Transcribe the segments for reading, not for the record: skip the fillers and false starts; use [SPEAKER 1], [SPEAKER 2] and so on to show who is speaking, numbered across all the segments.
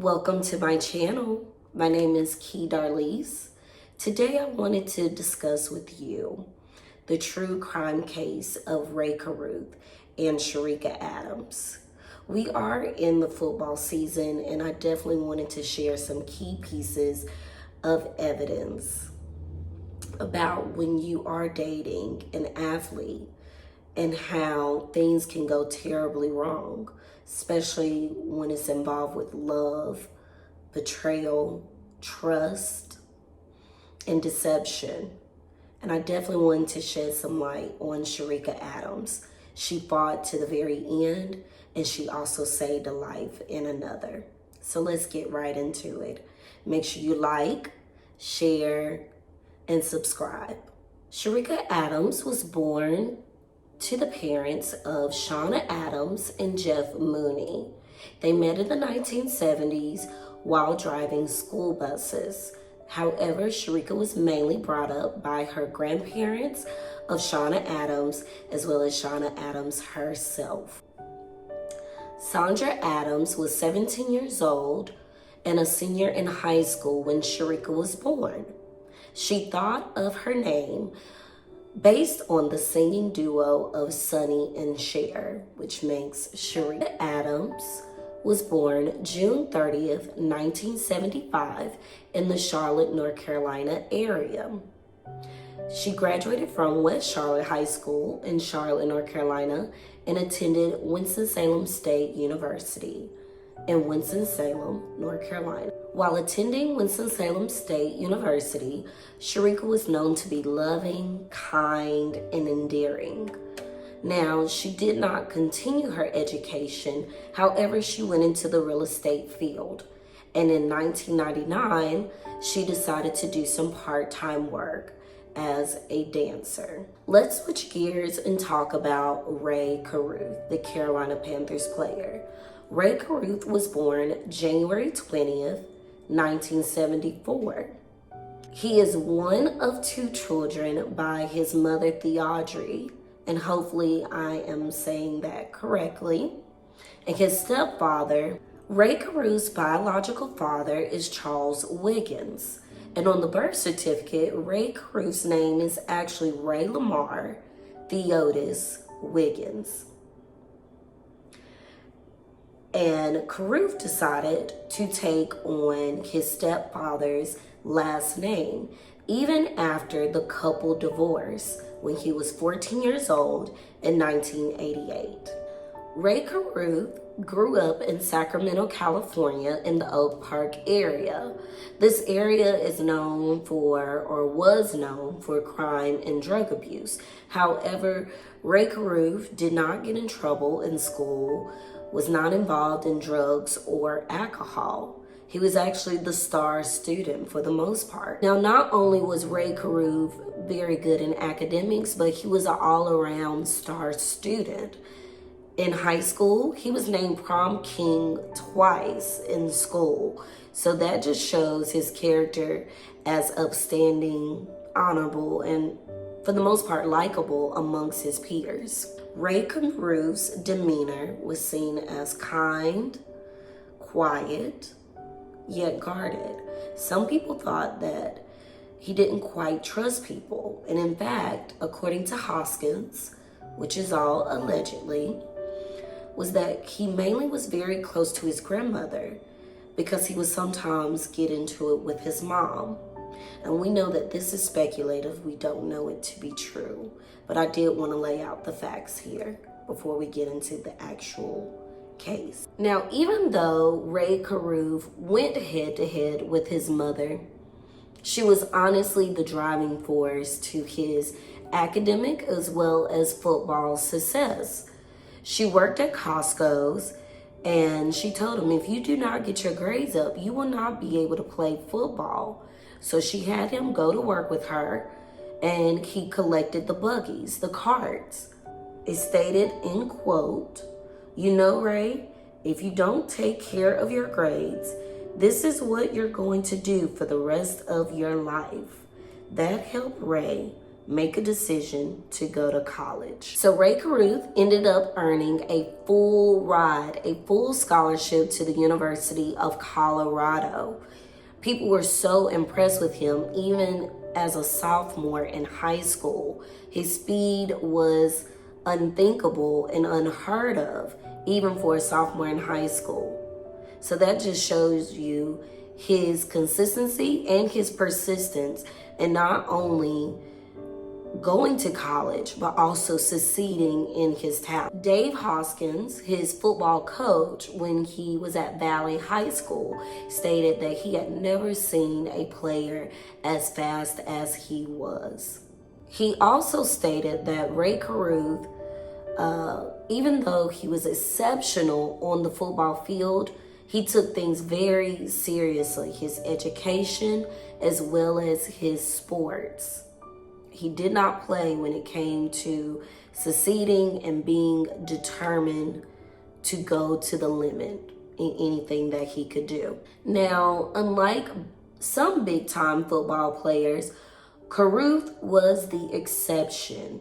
[SPEAKER 1] Welcome to my channel. My name is Darlise. Today I wanted to discuss with you the true crime case of Ray Carruth and Cherica Adams. We are in the football season and I definitely wanted to share some key pieces of evidence about when you are dating an athlete and how things can go terribly wrong, especially when it's involved with love, betrayal, trust, and deception. And I definitely wanted to shed some light on Cherica Adams. She fought to the very end, and she also saved a life in another. So let's get right into it. Make sure you like, share, and subscribe. Cherica Adams was born to the parents of Shauna Adams and Jeff Mooney. They met in the 1970s while driving school buses. However, Cherica was mainly brought up by her grandparents of Shauna Adams, as well as Shauna Adams herself. Sandra Adams was 17 years old and a senior in high school when Cherica was born. She thought of her name based on the singing duo of Sonny and Cher, which makes Cherica Adams was born June 30th, 1975 in the Charlotte, North Carolina area. She graduated from West Charlotte High School in Charlotte, North Carolina and attended Winston-Salem State University in Winston-Salem, North Carolina. While attending Winston-Salem State University, Cherica was known to be loving, kind, and endearing. Now, she did not continue her education. However, she went into the real estate field. And in 1999, she decided to do some part-time work as a dancer. Let's switch gears and talk about Ray Carruth, the Carolina Panthers player. Ray Carruth was born January 20th, 1974. He is one of two children by his mother, Theodore, and hopefully I am saying that correctly, and his stepfather. Ray Carruth's biological father is Charles Wiggins, and on the birth certificate, Ray Carruth's name is actually Ray Lamar Theodis Wiggins. And Carruth decided to take on his stepfather's last name, even after the couple divorced when he was 14 years old in 1988. Ray Carruth grew up in Sacramento, California in the Oak Park area. This area is known for, or was known for, crime and drug abuse. However, Ray Carruth did not get in trouble in school, was not involved in drugs or alcohol. He was actually the star student for the most part. Now, not only was Ray Carruth very good in academics, but he was an all-around star student. In high school, he was named prom king twice in school. So that just shows his character as upstanding, honorable, and for the most part, likable amongst his peers. Ray Carruth's demeanor was seen as kind, quiet, yet guarded. Some people thought that he didn't quite trust people. And in fact, according to Hoskins, which is all allegedly, was that he mainly was very close to his grandmother because he would sometimes get into it with his mom. And we know that this is speculative. We don't know it to be true. But I did want to lay out the facts here before we get into the actual case. Now, even though Ray Carruth went head-to-head with his mother, she was honestly the driving force to his academic as well as football success. She worked at Costco's and she told him, if you do not get your grades up, you will not be able to play football. So she had him go to work with her and he collected the buggies, the cards. It stated, in quote, "You know, Ray, if you don't take care of your grades, this is what you're going to do for the rest of your life." That helped Ray make a decision to go to college. So Ray Carruth ended up earning a full ride, a full scholarship to the University of Colorado. People were so impressed with him, even as a sophomore in high school. His speed was unthinkable and unheard of, even for a sophomore in high school. So that just shows you his consistency and his persistence in not only going to college, but also succeeding in his talent. Dave Hoskins, his football coach when he was at Valley High School, stated that he had never seen a player as fast as he was. He also stated that Ray Carruth, even though he was exceptional on the football field, he took things very seriously, his education as well as his sports. He did not play when it came to succeeding and being determined to go to the limit in anything that he could do. Now, unlike some big-time football players, Carruth was the exception.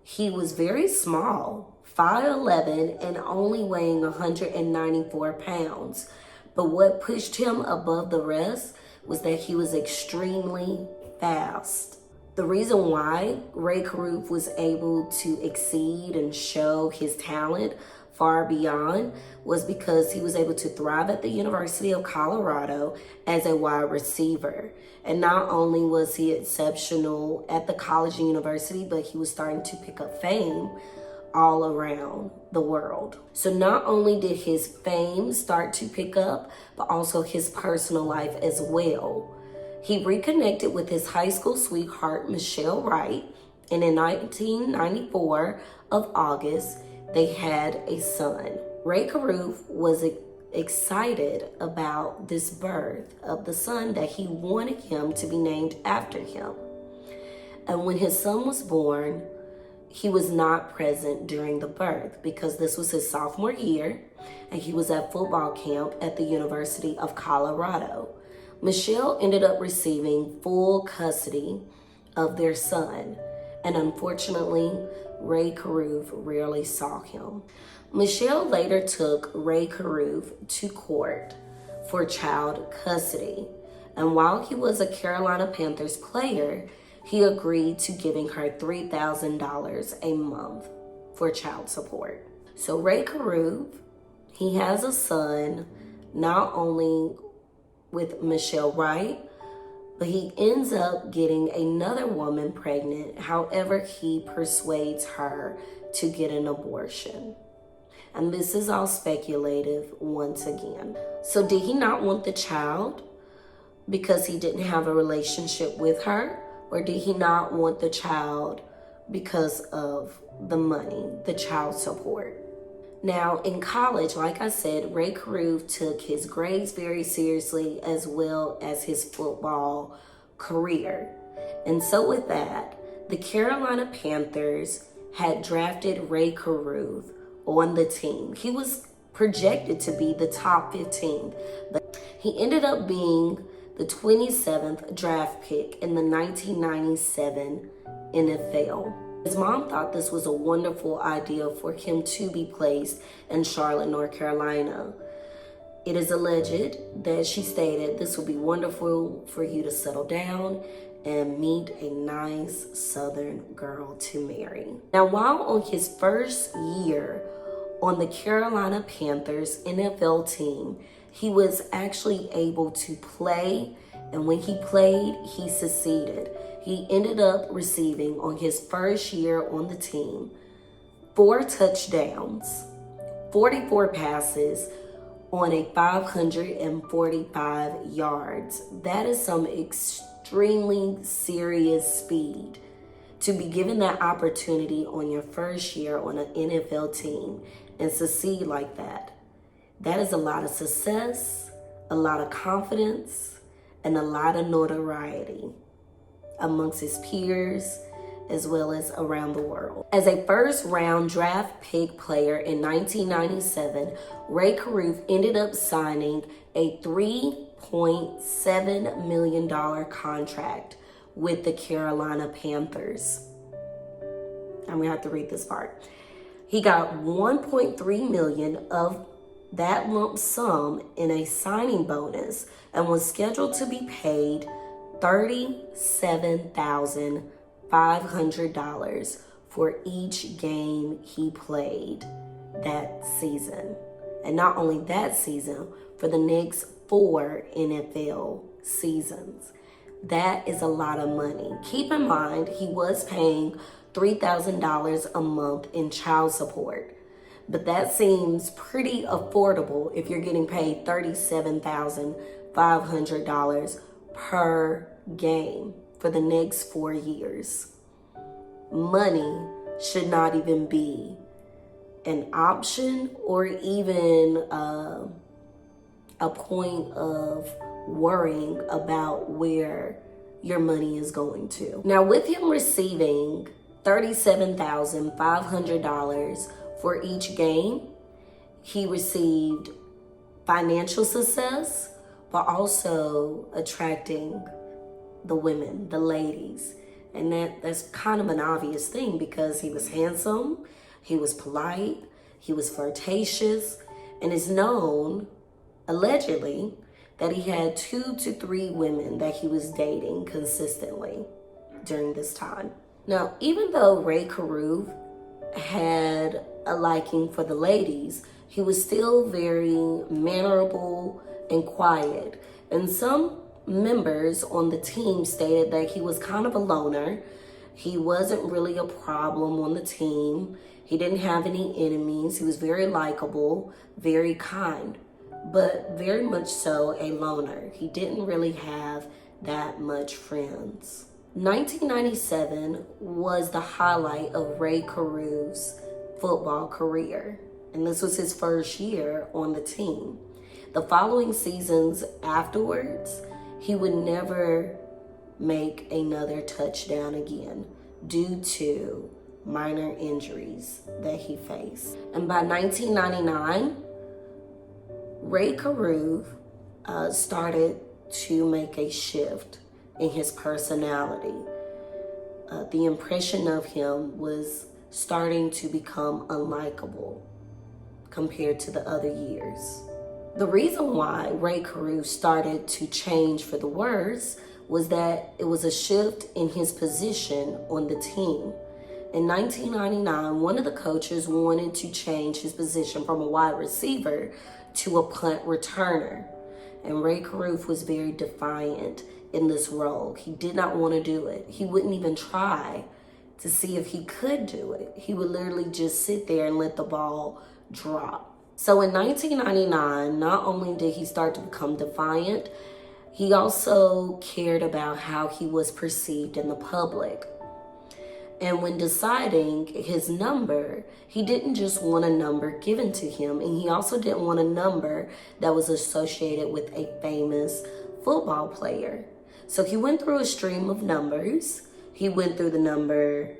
[SPEAKER 1] He was very small, 5'11", and only weighing 194 pounds. But what pushed him above the rest was that he was extremely fast. The reason why Ray Carruth was able to exceed and show his talent far beyond was because he was able to thrive at the University of Colorado as a wide receiver. And not only was he exceptional at the college and university, but he was starting to pick up fame all around the world. So not only did his fame start to pick up, but also his personal life as well. He reconnected with his high school sweetheart, Michelle Wright, and in 1994 of August, they had a son. Ray Carruth was excited about this birth of the son that he wanted him to be named after him. And when his son was born, he was not present during the birth because this was his sophomore year and he was at football camp at the University of Colorado. Michelle ended up receiving full custody of their son, and unfortunately, Ray Carruth rarely saw him. Michelle later took Ray Carruth to court for child custody, and while he was a Carolina Panthers player, he agreed to giving her $3,000 a month for child support. So Ray Carruth, he has a son, not only with Michelle Wright, but he ends up getting another woman pregnant. However, he persuades her to get an abortion. And this is all speculative once again. So did he not want the child because he didn't have a relationship with her? Or did he not want the child because of the money, the child support? Now, in college, like I said, Ray Carruth took his grades very seriously as well as his football career. And so with that, the Carolina Panthers had drafted Ray Carruth on the team. He was projected to be the top 15, but he ended up being the 27th draft pick in the 1997 NFL. His mom thought this was a wonderful idea for him to be placed in Charlotte, North Carolina. It is alleged that she stated this would be wonderful for you to settle down and meet a nice Southern girl to marry. Now, while on his first year on the Carolina Panthers NFL team, he was actually able to play, and when he played, he succeeded. He ended up receiving, on his first year on the team, 4 touchdowns, 44 passes on a 545 yards. That is some extremely serious speed. To be given that opportunity on your first year on an NFL team and succeed like that, that is a lot of success, a lot of confidence, and a lot of notoriety amongst his peers as well as around the world. As a first-round draft pick player in 1997, Ray Carruth ended up signing a $3.7 million contract with the Carolina Panthers. I'm gonna have to read this part. He got $1.3 million of that lump sum in a signing bonus and was scheduled to be paid $37,500 for each game he played that season. And not only that season, for the next 4 NFL seasons. That is a lot of money. Keep in mind, he was paying $3,000 a month in child support. But that seems pretty affordable if you're getting paid $37,500 per game for the next 4 years. Money should not even be an option or even a point of worrying about where your money is going to. Now, with him receiving $37,500 for each game, he received financial success, but also attracting the women, the ladies. And that's kind of an obvious thing because he was handsome, he was polite, he was flirtatious, and is known, allegedly, that he had 2 to 3 women that he was dating consistently during this time. Now, even though Ray Carruth had a liking for the ladies, he was still very mannerable and quiet. And some members on the team stated that he was kind of a loner. He wasn't really a problem on the team. He didn't have any enemies. He was very likable, very kind, but very much so a loner. He didn't really have that much friends. 1997 was the highlight of Ray Carruth's football career, and this was his first year on the team. The following seasons afterwards, he would never make another touchdown again due to minor injuries that he faced. And by 1999, Ray Carruth started to make a shift in his personality. The impression of him was starting to become unlikable compared to the other years. The reason why Ray Carruth started to change for the worse was that it was a shift in his position on the team. In 1999, one of the coaches wanted to change his position from a wide receiver to a punt returner. And Ray Carruth was very defiant in this role. He did not want to do it. He wouldn't even try to see if he could do it. He would literally just sit there and let the ball drop. So in 1999, not only did he start to become defiant, he also cared about how he was perceived in the public. And when deciding his number, he didn't just want a number given to him, and he also didn't want a number that was associated with a famous football player. So he went through a stream of numbers. He went through the number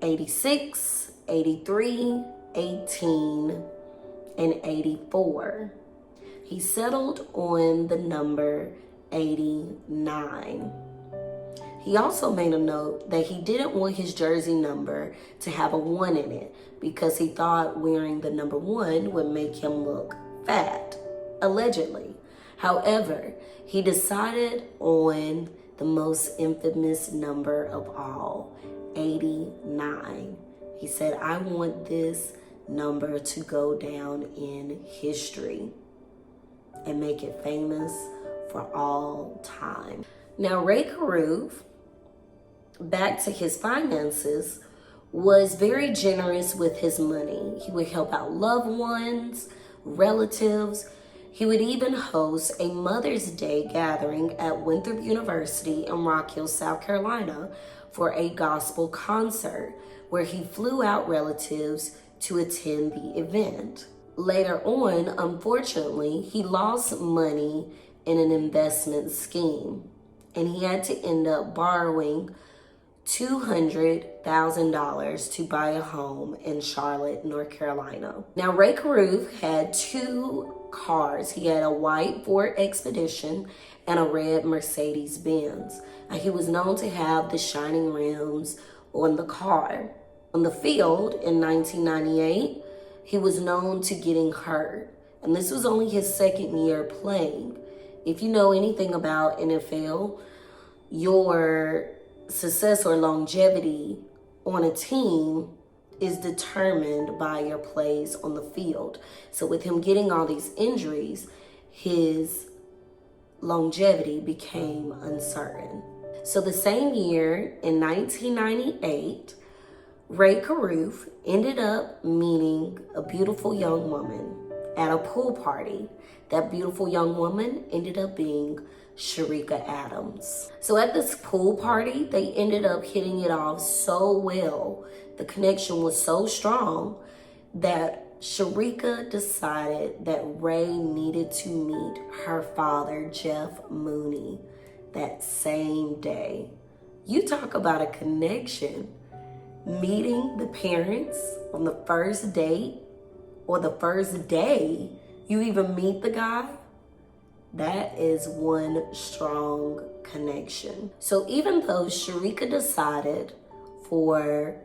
[SPEAKER 1] 86, 83, 18, and 84. He settled on the number 89. He also made a note that he didn't want his jersey number to have a 1 in it because he thought wearing the number 1 would make him look fat, allegedly. However, he decided on the most infamous number of all, 89. He said, I want this number to go down in history and make it famous for all time. Now, Ray Carruth, back to his finances, was very generous with his money. He would help out loved ones, relatives. He would even host a Mother's Day gathering at Winthrop University in Rock Hill, South Carolina, for a gospel concert where he flew out relatives to attend the event. Later on, unfortunately, he lost money in an investment scheme, and he had to end up borrowing $200,000 to buy a home in Charlotte, North Carolina. Now, Ray Carruth had 2 cars. He had a white Ford Expedition and a red Mercedes Benz. He was known to have the shining rims on the car. On the field in 1998, he was known to getting hurt, and this was only his second year playing. If you know anything about NFL, your success or longevity on a team is determined by your plays on the field. So with him getting all these injuries, his longevity became uncertain. So the same year, in 1998, Ray Carruth ended up meeting a beautiful young woman at a pool party. That beautiful young woman ended up being Cherica Adams. So at this pool party, they ended up hitting it off so well. The connection was so strong that Cherica decided that Ray needed to meet her father, Jeff Mooney, that same day. You talk about a connection. Meeting the parents on the first date or the first day you even meet the guy, that is one strong connection. So even though Cherica decided for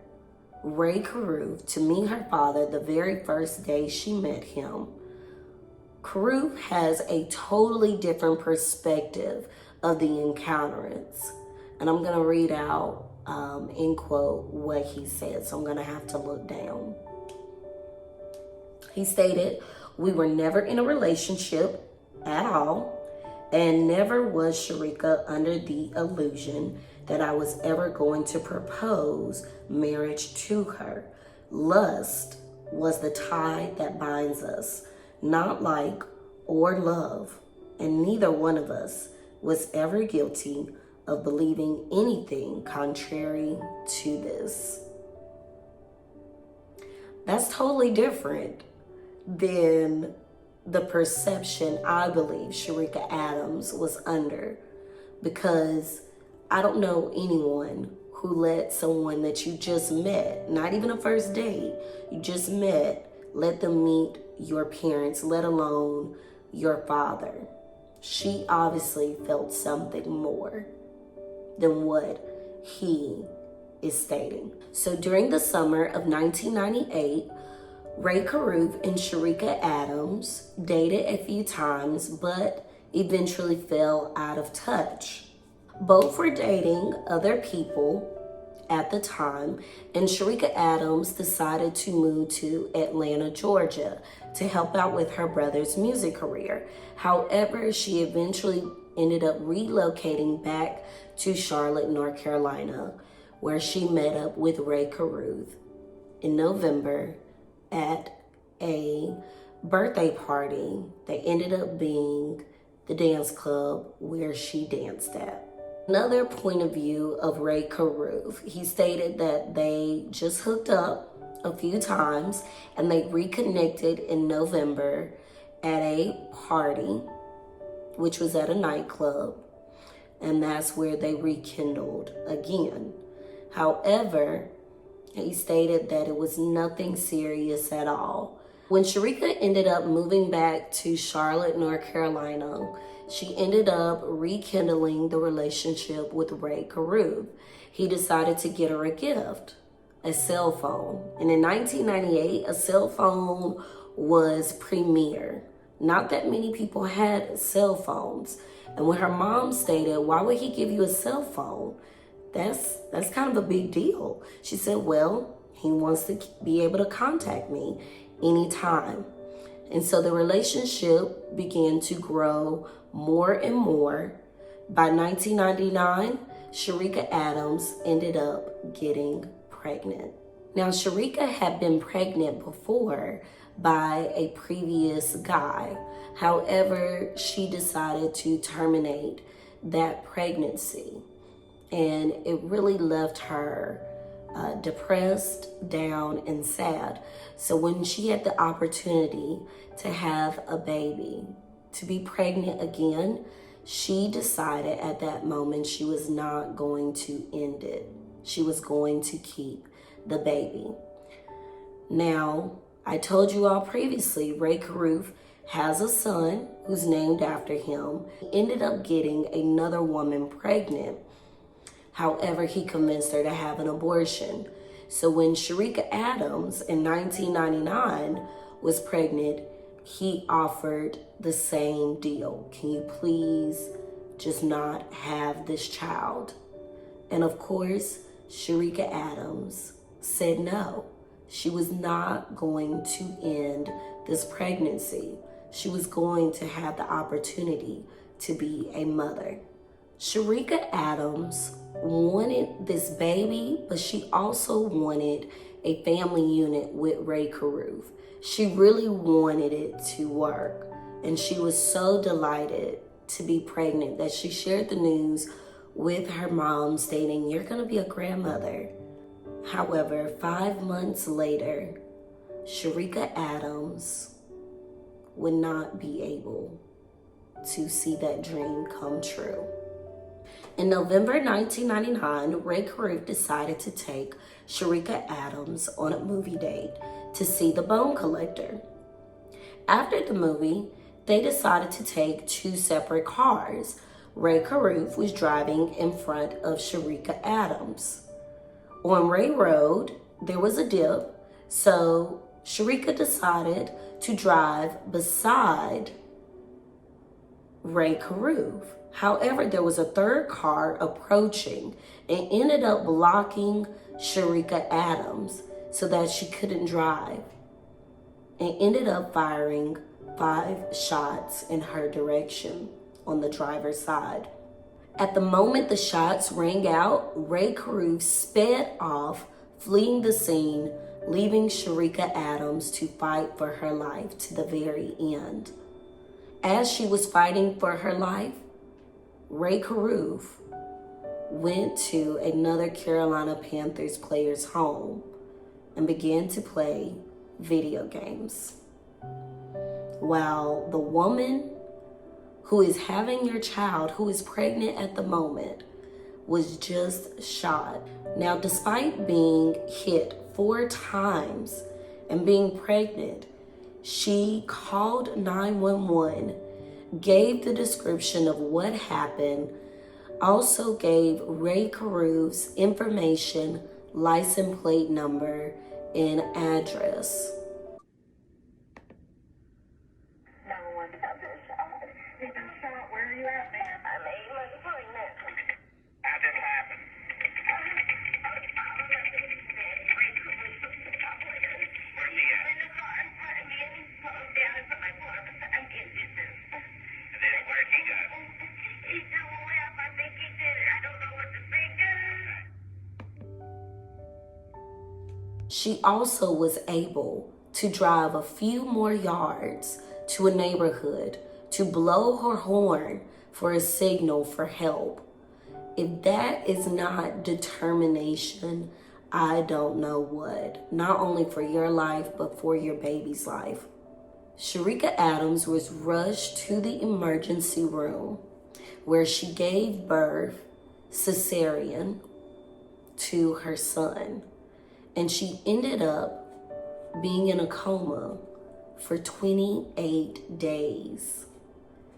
[SPEAKER 1] Ray Carruth to meet her father the very first day she met him, Carruth has a totally different perspective of the encounterance. And I'm gonna read out in quote what he said, so I'm gonna have to look down. He stated, "We were never in a relationship at all, and never was Cherica under the illusion that I was ever going to propose marriage to her. Lust was the tie that binds us, not like or love, and neither one of us was ever guilty of believing anything contrary to this." That's totally different than the perception I believe Cherica Adams was under, because I don't know anyone who let someone that you just met, not even a first date, you just met, let them meet your parents, let alone your father. She obviously felt something more than what he is stating. So during the summer of 1998, Ray Carruth and Cherica Adams dated a few times, but eventually fell out of touch. Both were dating other people at the time, and Cherica Adams decided to move to Atlanta, Georgia to help out with her brother's music career. However, she eventually ended up relocating back to Charlotte, North Carolina, where she met up with Ray Carruth in November at a birthday party that ended up being the dance club where she danced at. Another point of view of Ray Carruth, he stated that they just hooked up a few times and they reconnected in November at a party, which was at a nightclub, and that's where they rekindled again. However, he stated that it was nothing serious at all. When Cherica ended up moving back to Charlotte, North Carolina, she ended up rekindling the relationship with Ray Carruth. He decided to get her a gift, a cell phone. And in 1998, a cell phone was premier. Not that many people had cell phones. And when her mom stated, "Why would he give you a cell phone? That's kind of a big deal." She said, "Well, he wants to be able to contact me anytime." And so the relationship began to grow more and more. By 1999, Cherica Adams ended up getting pregnant. Now, Cherica had been pregnant before by a previous guy. However, she decided to terminate that pregnancy, and it really left her depressed, down, and sad. So when she had the opportunity to have a baby, to be pregnant again, she decided at that moment she was not going to end it. She was going to keep the baby. Now, I told you all previously, Ray Carruth has a son who's named after him. He ended up getting another woman pregnant. However, he convinced her to have an abortion. So when Cherica Adams in 1999 was pregnant, he offered the same deal. Can you please just not have this child? And of course, Cherica Adams said no. She was not going to end this pregnancy. She was going to have the opportunity to be a mother. Cherica Adams wanted this baby, but she also wanted a family unit with Ray Carruth. She really wanted it to work, and she was so delighted to be pregnant that she shared the news with her mom, stating, "You're gonna be a grandmother." However, 5 months later, Cherica Adams would not be able to see that dream come true. In November 1999, Ray Carruth decided to take Cherica Adams on a movie date to see The Bone Collector. After the movie, they decided to take two separate cars. Ray Carruth was driving in front of Cherica Adams. On Ray Road, there was a dip, so Cherica decided to drive beside Ray Carruth. However, there was a third car approaching and ended up blocking Cherica Adams so that she couldn't drive, and ended up firing 5 shots in her direction on the driver's side. At the moment the shots rang out, Ray Carruth sped off, fleeing the scene, leaving Cherica Adams to fight for her life to the very end. As she was fighting for her life, Ray Carruth went to another Carolina Panthers player's home and began to play video games, while the woman who is having your child, who is pregnant at the moment, was just shot. Now, despite being hit 4 times and being pregnant, she called 911, gave the description of what happened, also gave Ray Carruth's information, license plate number, and address.
[SPEAKER 2] Where are you at, man? I'm 8 months pregnant. How did it happen? Where's he at? In the car in front of me, and he slowed down and put my foot up and in distance. And then where'd he go? He threw away up. I think he did it. I don't know what to think.
[SPEAKER 1] She also was able to drive a few more yards to a neighborhood to blow her horn for a signal for help. If that is not determination, I don't know what. Not only for your life, but for your baby's life. Cherica Adams was rushed to the emergency room where she gave birth cesarean to her son. And she ended up being in a coma for 28 days.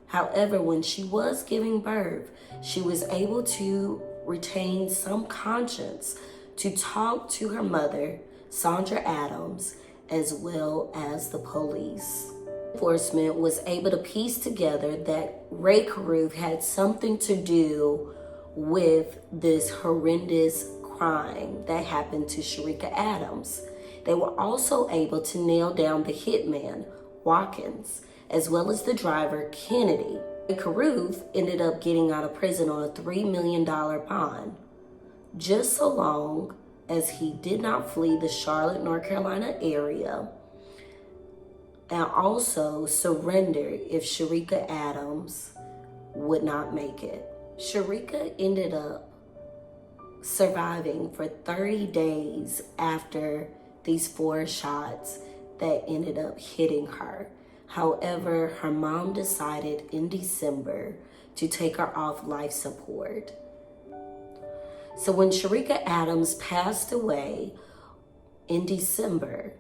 [SPEAKER 1] However, when she was giving birth, she was able to retain some conscience to talk to her mother, Sandra Adams, as well as the police. Enforcement was able to piece together that Ray Carruth had something to do with this horrendous crime that happened to Cherica Adams. They were also able to nail down the hitman, Watkins, as well as the driver, Kennedy. Carruth ended up getting out of prison on a $3 million bond, just so long as he did not flee the Charlotte, North Carolina area, and also surrender if Cherica Adams would not make it. Cherica ended up surviving for 30 days after these 4 shots that ended up hitting her. However, her mom decided in December to take her off life support. So when Cherica Adams passed away in December,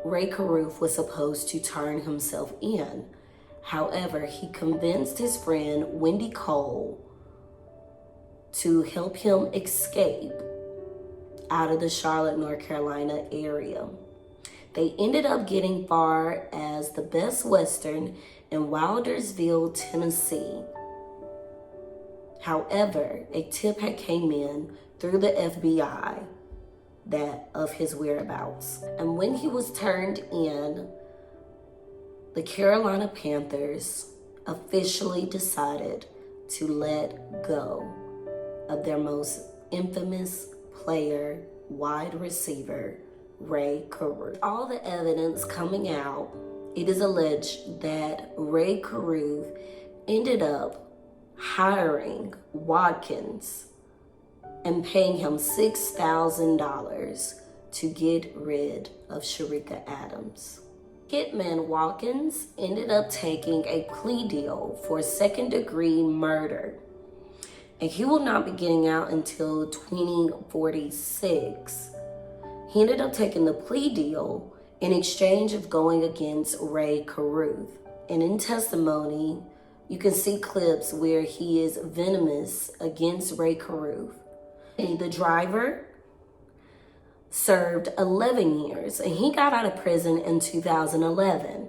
[SPEAKER 1] Ray Carruth was supposed to turn himself in. However, he convinced his friend Wendy Cole to help him escape out of the Charlotte, North Carolina area. They ended up getting far as the Best Western in Wildersville, Tennessee. However, a tip had came in through the FBI that of his whereabouts. And when he was turned in, the Carolina Panthers officially decided to let go of their most infamous player, wide receiver, Ray Carruth. All the evidence coming out, it is alleged that Ray Carruth ended up hiring Watkins and paying him $6,000 to get rid of Cherica Adams. Hitman Watkins ended up taking a plea deal for second-degree murder, and he will not be getting out until 2046. He ended up taking the plea deal in exchange of going against Ray Carruth. And in testimony, you can see clips where he is venomous against Ray Carruth. The driver served 11 years and he got out of prison in 2011.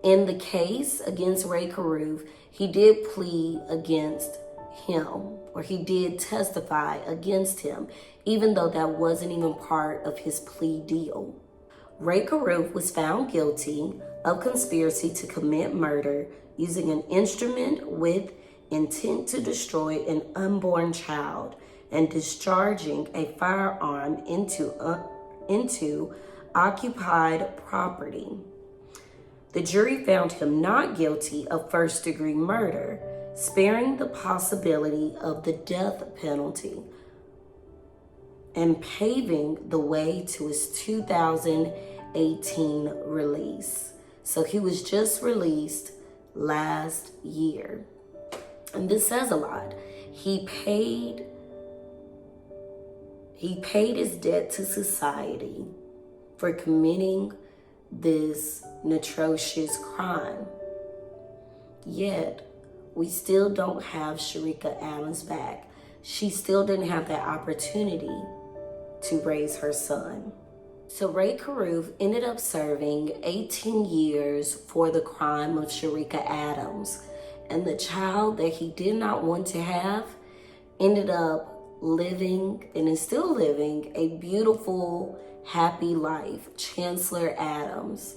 [SPEAKER 1] In the case against Ray Carruth, he did plead against him, or he did testify against him, even though that wasn't even part of his plea deal. Ray Carruth was found guilty of conspiracy to commit murder using an instrument with intent to destroy an unborn child and discharging a firearm into occupied property. The jury found him not guilty of first-degree murder, sparing the possibility of the death penalty and paving the way to his 2018 release. So he was just released last year. And this says a lot. He paid his debt to society for committing this atrocious crime. Yet, we still don't have Cherica Adams back. She still didn't have that opportunity to raise her son. So Ray Carruth ended up serving 18 years for the crime of Cherica Adams. And the child that he did not want to have ended up living, and is still living, a beautiful, happy life. Chancellor Adams,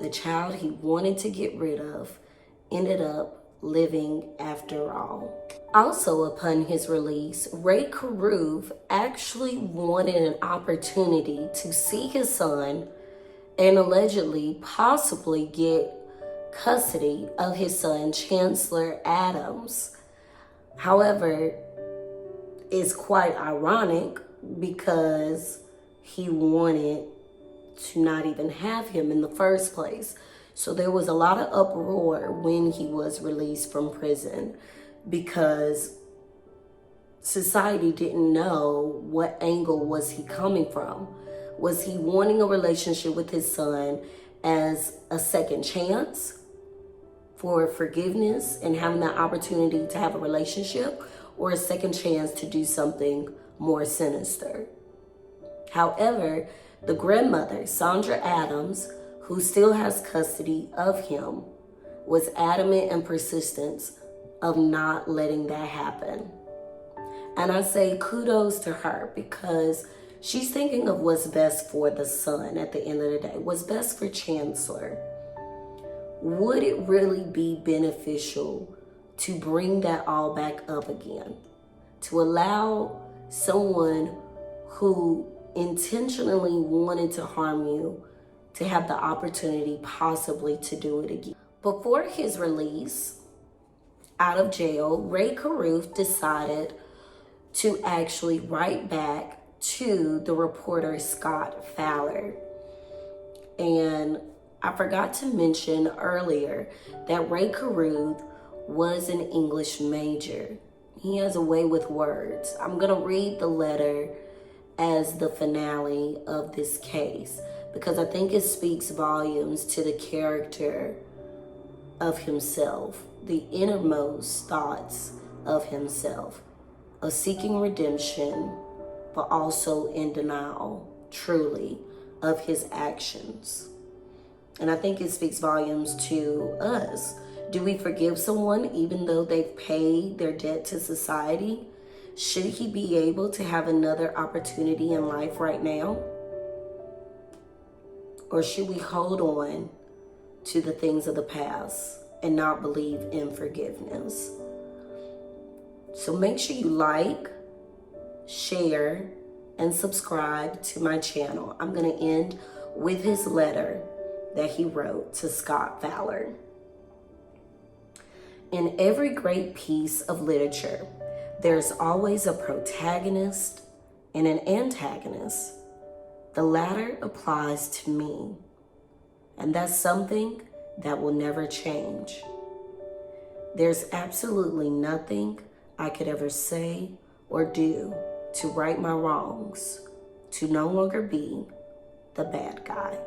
[SPEAKER 1] the child he wanted to get rid of, ended up living after all. Also, upon his release, Ray Carruth actually wanted an opportunity to see his son and allegedly possibly get custody of his son, Chancellor Adams. However, it's quite ironic because he wanted to not even have him in the first place. So there was a lot of uproar when he was released from prison because society didn't know what angle was he coming from. Was he wanting a relationship with his son as a second chance for forgiveness and having that opportunity to have a relationship, or a second chance to do something more sinister? However, the grandmother, Sandra Adams, who still has custody of him, was adamant and persistent of not letting that happen. And I say kudos to her because she's thinking of what's best for the son at the end of the day, what's best for Chancellor. Would it really be beneficial to bring that all back up again? To allow someone who intentionally wanted to harm you to have the opportunity possibly to do it again? Before his release out of jail, Ray Carruth decided to actually write back to the reporter Scott Fowler. And I forgot to mention earlier that Ray Carruth was an English major. He has a way with words. I'm gonna read the letter as the finale of this case. because I think it speaks volumes to the character of himself, the innermost thoughts of himself, of seeking redemption, but also in denial, truly, of his actions. And I think it speaks volumes to us. Do we forgive someone even though they've paid their debt to society? Should he be able to have another opportunity in life right now? Or should we hold on to the things of the past and not believe in forgiveness? So make sure you like, share, and subscribe to my channel. I'm going to end with his letter that he wrote to Scott Fowler. In every great piece of literature, there's always a protagonist and an antagonist. The latter applies to me, and that's something that will never change. There's absolutely nothing I could ever say or do to right my wrongs, to no longer be the bad guy.